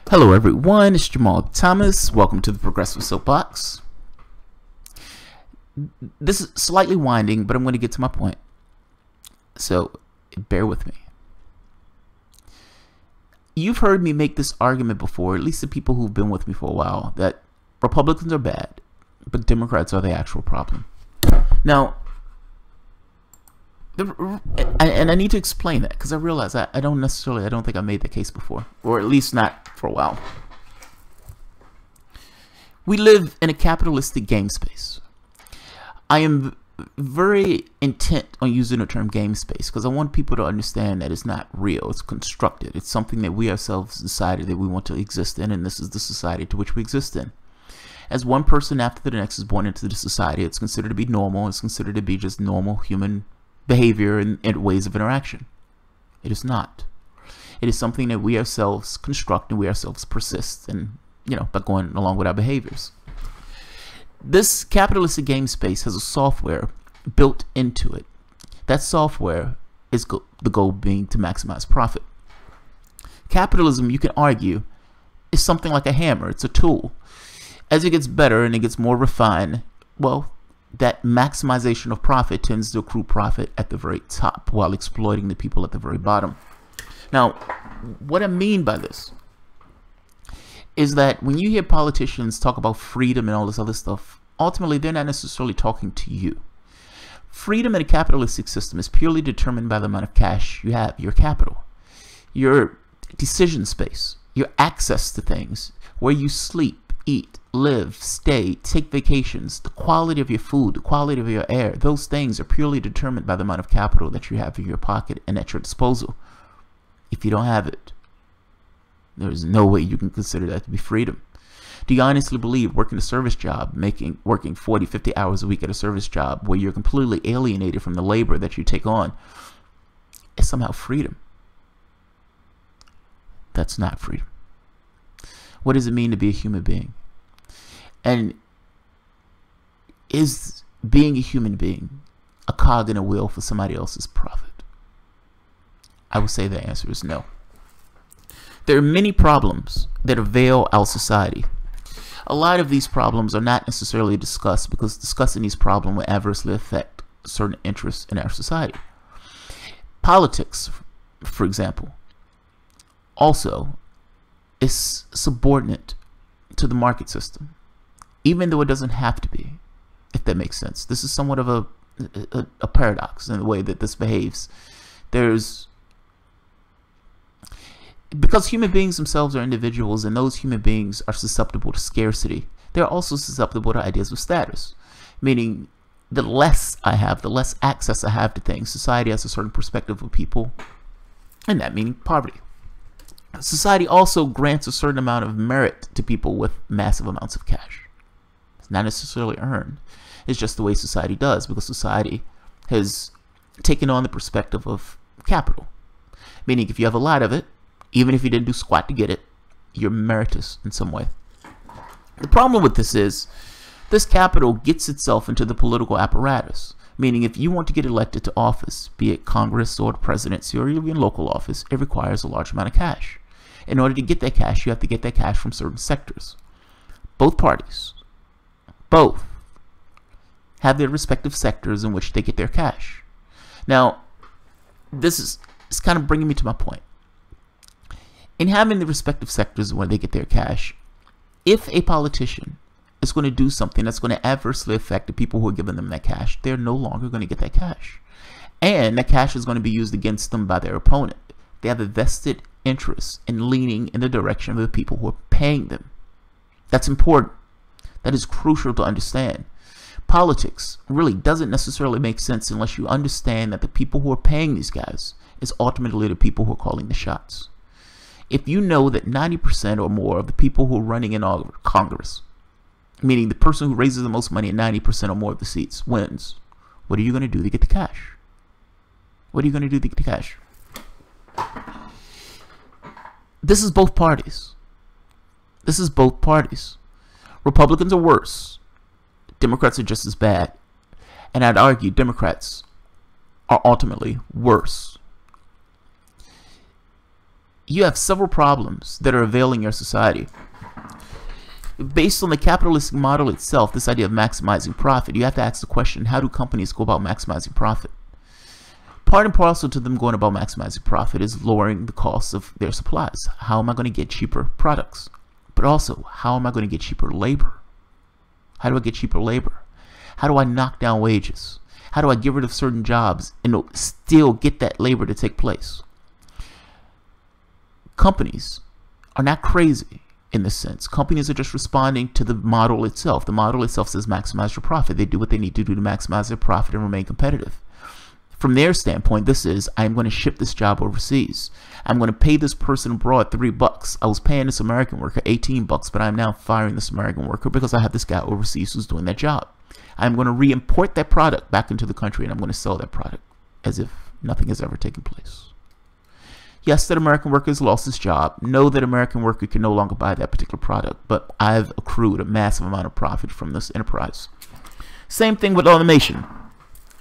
Hello everyone, it's Jamal Thomas. Welcome to the Progressive Soapbox. This is slightly winding, but I'm going to get to my point. So, bear with me. You've heard me make this argument before, at least the people who've been with me for a while, that Republicans are bad, but Democrats are the actual problem. Now, and I need to explain that because I realize I don't think I made that case before, or at least not for a while. We live in a capitalistic game space. I am very intent on using the term game space because I want people to understand that it's not real, it's constructed. It's something that we ourselves decided that we want to exist in, and this is the society to which we exist in. As one person after the next is born into the society, it's considered to be normal, it's considered to be just normal human behavior and ways of interaction. It is not. It is something that we ourselves construct and we ourselves persist in, by going along with our behaviors. This capitalistic game space has a software built into it. That software is the goal being to maximize profit. Capitalism, you can argue, is something like a hammer. It's a tool. As it gets better and it gets more refined, well, that maximization of profit tends to accrue profit at the very top while exploiting the people at the very bottom. Now, what I mean by this is that when you hear politicians talk about freedom and all this other stuff, ultimately they're not necessarily talking to you. Freedom in a capitalistic system is purely determined by the amount of cash you have, your capital, your decision space, your access to things, where you sleep, eat, live, stay, take vacations, the quality of your food, the quality of your air. Those things are purely determined by the amount of capital that you have in your pocket and at your disposal. If you don't have it, there's no way you can consider that to be freedom. Do you honestly believe working a service job, working 40, 50 hours a week at a service job where you're completely alienated from the labor that you take on is somehow freedom? That's not freedom. What does it mean to be a human being? And is being a human being a cog in a wheel for somebody else's profit? I would say the answer is no. There are many problems that avail our society. A lot of these problems are not necessarily discussed because discussing these problems will adversely affect certain interests in our society. Politics, for example, also is subordinate to the market system, even though it doesn't have to be, if that makes sense. This is somewhat of a paradox in the way that this behaves. Because human beings themselves are individuals and those human beings are susceptible to scarcity, they're also susceptible to ideas of status, meaning the less I have, the less access I have to things. Society has a certain perspective of people, and that meaning poverty. Society also grants a certain amount of merit to people with massive amounts of cash. It's not necessarily earned. It's just the way society does, because society has taken on the perspective of capital. Meaning if you have a lot of it, even if you didn't do squat to get it, you're meritorious in some way. The problem with this is this capital gets itself into the political apparatus. Meaning if you want to get elected to office, be it Congress or the presidency or even local office, it requires a large amount of cash. In order to get that cash, you have to get that cash from certain sectors. Both parties, both, have their respective sectors in which they get their cash. Now, this is kind of bringing me to my point. In having the respective sectors where they get their cash, if a politician is going to do something that's going to adversely affect the people who are giving them that cash, they're no longer going to get that cash. And that cash is going to be used against them by their opponent. They have a vested interest in leaning in the direction of the people who are paying them. That's important. That is crucial to understand. Politics really doesn't necessarily make sense unless you understand that the people who are paying these guys is ultimately the people who are calling the shots. If you know that 90% or more of the people who are running in Congress, meaning the person who raises the most money at 90% or more of the seats, wins, what are you going to do to get the cash? What are you going to do to get the cash? This is both parties. This is both parties. Republicans are worse. Democrats are just as bad. And I'd argue Democrats are ultimately worse. you have several problems that are availing your society. Based on the capitalistic model itself, this idea of maximizing profit, you have to ask the question, how do companies go about maximizing profit? Part and parcel to them going about maximizing profit is lowering the cost of their supplies. How am I going to get cheaper products? But also, how am I going to get cheaper labor? How do I get cheaper labor? How do I knock down wages? How do I get rid of certain jobs and still get that labor to take place? Companies are not crazy in this sense. Companies are just responding to the model itself. The model itself says maximize your profit. They do what they need to do to maximize their profit and remain competitive. From their standpoint, this is, I'm going to ship this job overseas. I'm going to pay this person abroad $3. I was paying this American worker $18, but I'm now firing this American worker because I have this guy overseas who's doing that job. I'm going to re-import that product back into the country, and I'm going to sell that product as if nothing has ever taken place. Yes, that American worker has lost his job. No, that American worker can no longer buy that particular product, but I've accrued a massive amount of profit from this enterprise. Same thing with automation.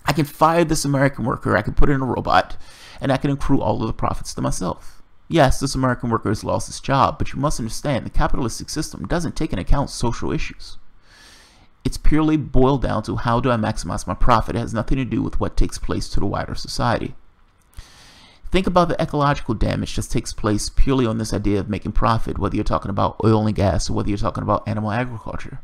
I can fire this American worker, I can put in a robot, and I can accrue all of the profits to myself. Yes, this American worker has lost his job, but you must understand the capitalistic system doesn't take into account social issues. It's purely boiled down to how do I maximize my profit. It has nothing to do with what takes place to the wider society. Think about the ecological damage that takes place purely on this idea of making profit, whether you're talking about oil and gas or whether you're talking about animal agriculture.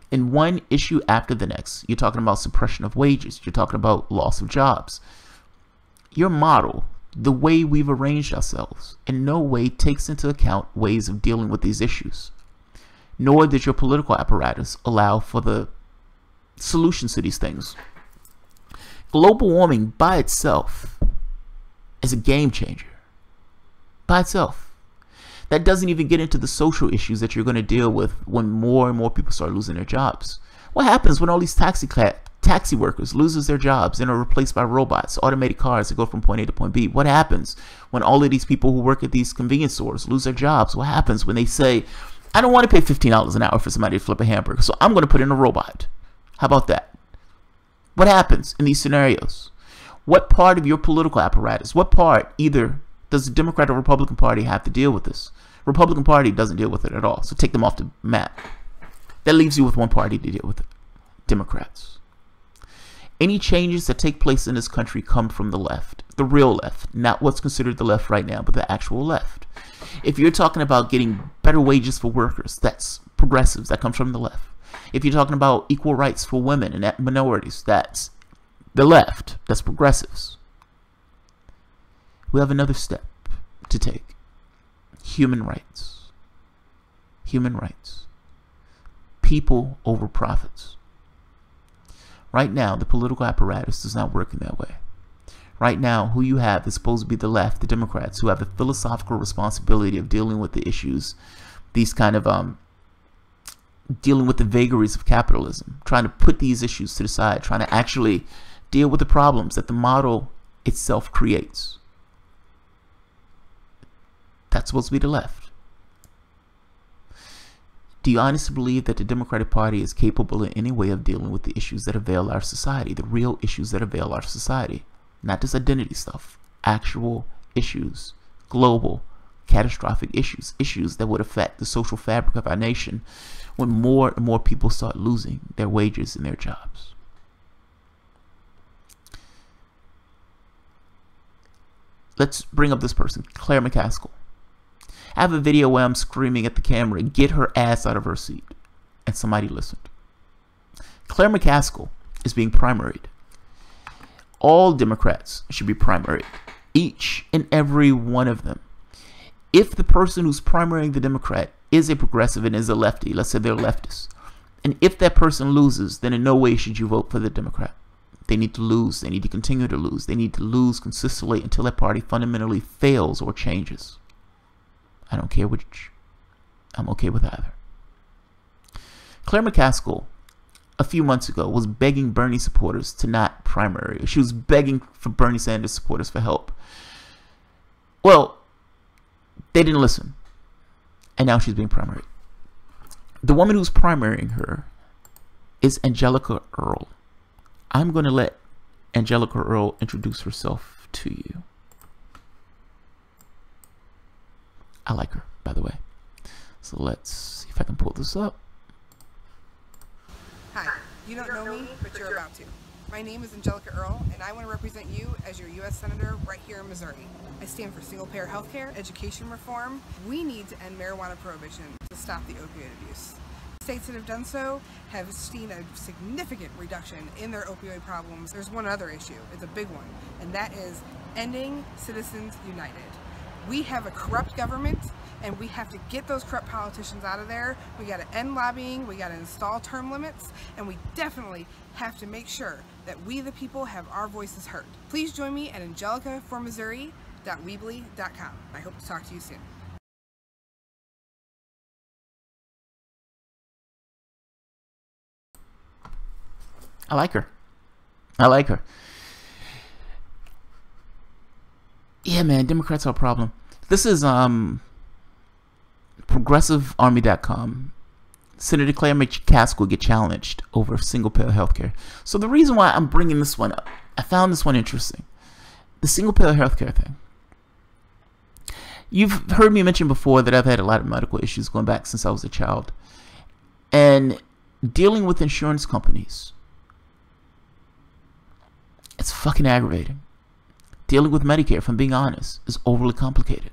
In one issue after the next, you're talking about suppression of wages, you're talking about loss of jobs. Your model, the way we've arranged ourselves, in no way takes into account ways of dealing with these issues. Nor does your political apparatus allow for the solutions to these things. Global warming by itself is a game changer. By itself. That doesn't even get into the social issues that you're going to deal with when more and more people start losing their jobs. What happens when all these taxi workers loses their jobs and are replaced by robots, automated cars that go from point A to point B? What happens when all of these people who work at these convenience stores lose their jobs? What happens when they say, I don't want to pay $15 an hour for somebody to flip a hamburger, so I'm going to put in a robot? How about that? What happens in these scenarios? What part of your political apparatus, what part either does the Democrat or Republican Party have to deal with this? Republican Party doesn't deal with it at all, so take them off the map. That leaves you with one party to deal with it, Democrats. Any changes that take place in this country come from the left, the real left, not what's considered the left right now, but the actual left. If you're talking about getting better wages for workers, that's progressives, that comes from the left. If you're talking about equal rights for women and minorities, that's the left, that's progressives. We have another step to take. Human rights. Human rights. People over profits. Right now, the political apparatus does not work in that way. Right now, who you have is supposed to be the left, the Democrats, who have the philosophical responsibility of dealing with the issues, these kind of dealing with the vagaries of capitalism, trying to put these issues to the side, trying to actually deal with the problems that the model itself creates. That's supposed to be the left. Do you honestly believe that the Democratic Party is capable in any way of dealing with the issues that avail our society, the real issues that avail our society? Not just identity stuff, actual issues, global, catastrophic issues, issues that would affect the social fabric of our nation when more and more people start losing their wages and their jobs. Let's bring up this person, Claire McCaskill. I have a video where I'm screaming at the camera, get her ass out of her seat. And somebody listened. Claire McCaskill is being primaried. All Democrats should be primaried. Each and every one of them. If the person who's primarying the Democrat is a progressive and is a lefty, let's say they're leftists, and if that person loses, then in no way should you vote for the Democrat. They need to lose. They need to continue to lose. They need to lose consistently until that party fundamentally fails or changes. I don't care which. I'm okay with either. Claire McCaskill, a few months ago, was begging Bernie supporters to not primary. She was begging for Bernie Sanders supporters for help. Well, they didn't listen. And now she's being primaried. The woman who's primarying her is Angelica Earl. I'm going to let Angelica Earl introduce herself to you. I like her, by the way. So let's see if I can pull this up. Hi, you don't know me, but you're about to. My name is Angelica Earl, and I want to represent you as your U.S. Senator right here in Missouri. I stand for single-payer health care, education reform. We need to end marijuana prohibition to stop the opioid abuse. States that have done so have seen a significant reduction in their opioid problems. There's one other issue, it's a big one, and that is ending Citizens United. We have a corrupt government, and we have to get those corrupt politicians out of there. We got to end lobbying, we got to install term limits, and we definitely have to make sure that we the people have our voices heard. Please join me at angelicaformissouri.weebly.com. I hope to talk to you soon. I like her. I like her. Yeah, man, Democrats are a problem. This is progressivearmy.com. Senator Claire McCaskill get challenged over single-payer healthcare. So the reason why I'm bringing this one up, I found this one interesting. The single-payer healthcare thing. You've heard me mention before that I've had a lot of medical issues going back since I was a child. And dealing with insurance companies, it's fucking aggravating. Dealing with Medicare, if I'm being honest, is overly complicated.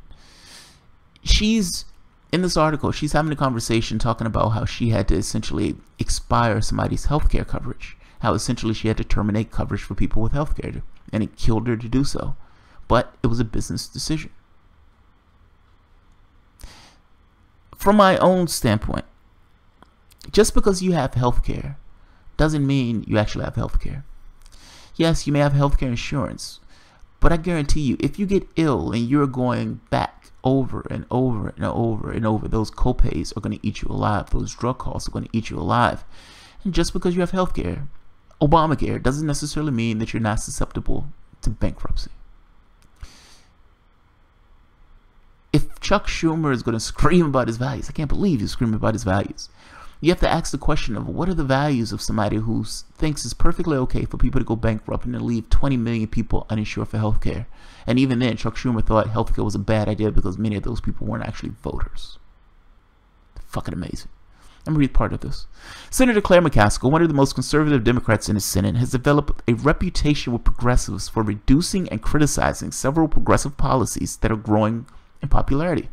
She's, in this article, she's having a conversation talking about how she had to essentially expire somebody's healthcare coverage. How essentially she had to terminate coverage for people with healthcare, and it killed her to do so. But it was a business decision. From my own standpoint, just because you have healthcare doesn't mean you actually have healthcare. Yes, you may have healthcare insurance, but I guarantee you, if you get ill and you're going back over and over and over and over, those copays are going to eat you alive. Those drug costs are going to eat you alive. And just because you have healthcare, Obamacare, doesn't necessarily mean that you're not susceptible to bankruptcy. If Chuck Schumer is going to scream about his values, I can't believe he's screaming about his values. You have to ask the question of what are the values of somebody who thinks it's perfectly okay for people to go bankrupt and then leave 20 million people uninsured for healthcare. And even then, Chuck Schumer thought healthcare was a bad idea because many of those people weren't actually voters. Fucking amazing. Let me read part of this. Senator Claire McCaskill, one of the most conservative Democrats in the Senate, has developed a reputation with progressives for reducing and criticizing several progressive policies that are growing in popularity.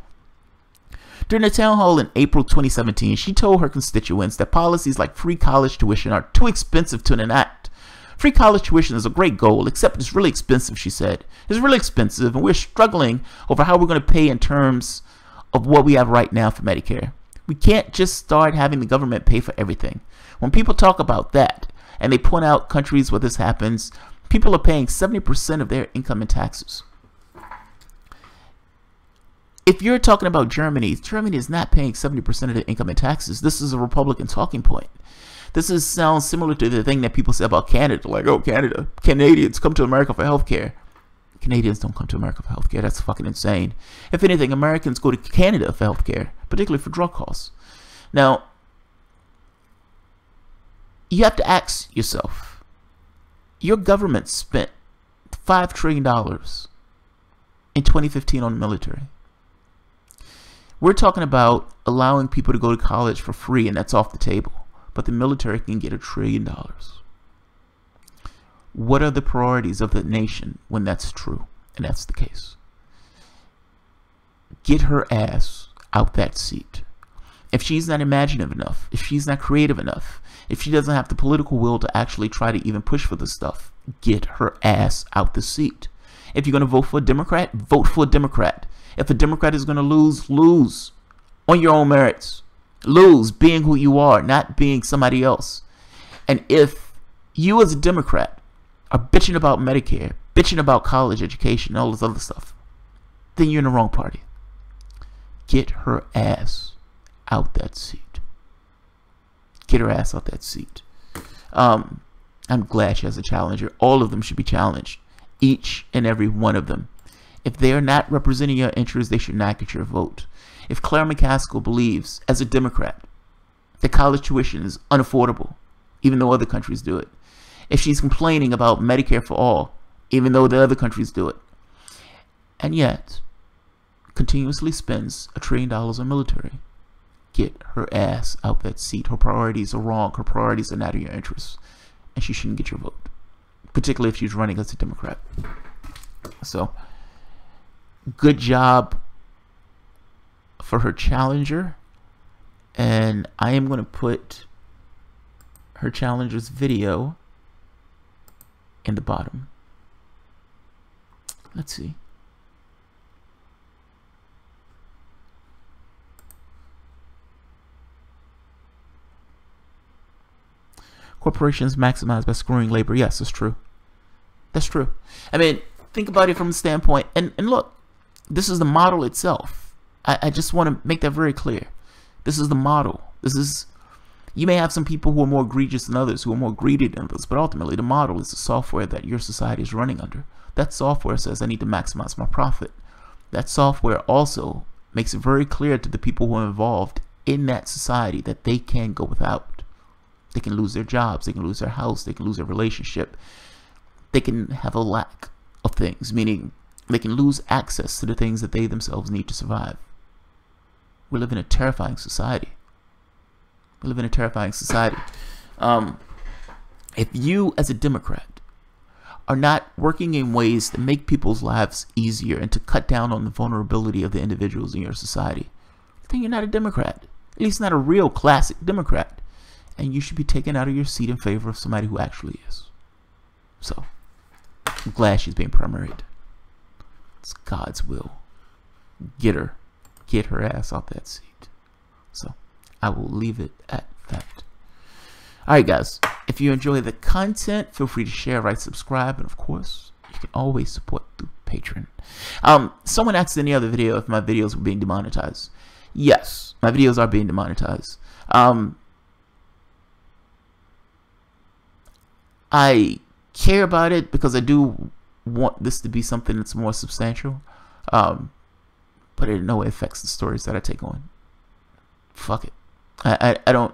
During a town hall in April 2017, she told her constituents that policies like free college tuition are too expensive to enact. Free college tuition is a great goal, except it's really expensive, she said. It's really expensive, and we're struggling over how we're going to pay in terms of what we have right now for Medicare. We can't just start having the government pay for everything. When people talk about that, and they point out countries where this happens, people are paying 70% of their income in taxes. If you're talking about Germany, Germany is not paying 70% of their income in taxes. This is a Republican talking point. This sounds similar to the thing that people say about Canada, like, oh, Canada, Canadians come to America for healthcare. Canadians don't come to America for healthcare. That's fucking insane. If anything, Americans go to Canada for healthcare, particularly for drug costs. Now, you have to ask yourself, your government spent $5 trillion in 2015 on the military. We're talking about allowing people to go to college for free, and that's off the table. But the military can get $1 trillion. What are the priorities of the nation when that's true? And that's the case. Get her ass out that seat. If she's not imaginative enough, if she's not creative enough, if she doesn't have the political will to actually try to even push for this stuff, get her ass out the seat. If you're going to vote for a Democrat, vote for a Democrat. If a Democrat is going to lose, lose on your own merits. Lose being who you are, not being somebody else. And if you as a Democrat are bitching about Medicare, bitching about college education, and all this other stuff, then you're in the wrong party. Get her ass out that seat. Get her ass out that seat. I'm glad she has a challenger. All of them should be challenged. Each and every one of them. If they are not representing your interests, they should not get your vote. If Claire McCaskill believes, as a Democrat, that college tuition is unaffordable, even though other countries do it, if she's complaining about Medicare for all, even though the other countries do it, and yet continuously spends $1 trillion on military, get her ass out that seat. Her priorities are wrong. Her priorities are not in your interests, and she shouldn't get your vote, particularly if she's running as a Democrat. So, good job for her challenger, and I am going to put her challenger's video in the bottom. Let's see. Corporations maximize by screwing labor. Yes, that's true. That's true. I mean, think about it from the standpoint, and look, this is the model itself. I just want to make that very clear. This is the model. This is, you may have some people who are more egregious than others, who are more greedy than others, but ultimately the model is the software that your society is running under. That software says I need to maximize my profit. That software also makes it very clear to the people who are involved in that society that they can't go without. They can lose their jobs, they can lose their house, they can lose their relationship. They can have a lack of things, meaning they can lose access to the things that they themselves need to survive. We live in a terrifying society. We live in a terrifying society. If you, as a Democrat, are not working in ways to make people's lives easier and to cut down on the vulnerability of the individuals in your society, then you're not a Democrat. At least not a real classic Democrat. And you should be taken out of your seat in favor of somebody who actually is. So, I'm glad she's being primaried. It's God's will. Get her. Get her ass off that seat. So, I will leave it at that. Alright guys, if you enjoy the content, feel free to share, write, subscribe, and of course, you can always support through Patreon. Someone asked in the other video if my videos were being demonetized. Yes, my videos are being demonetized. I care about it because I do want this to be something that's more substantial, but it in no way affects the stories that I take on. Fuck it. I don't.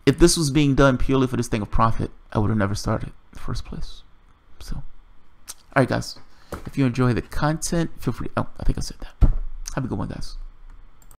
If this was being done purely for this thing of profit, I would have never started in the first place. So, alright guys, if you enjoy the content, feel free to, oh, I think I said that. Have a good one, guys.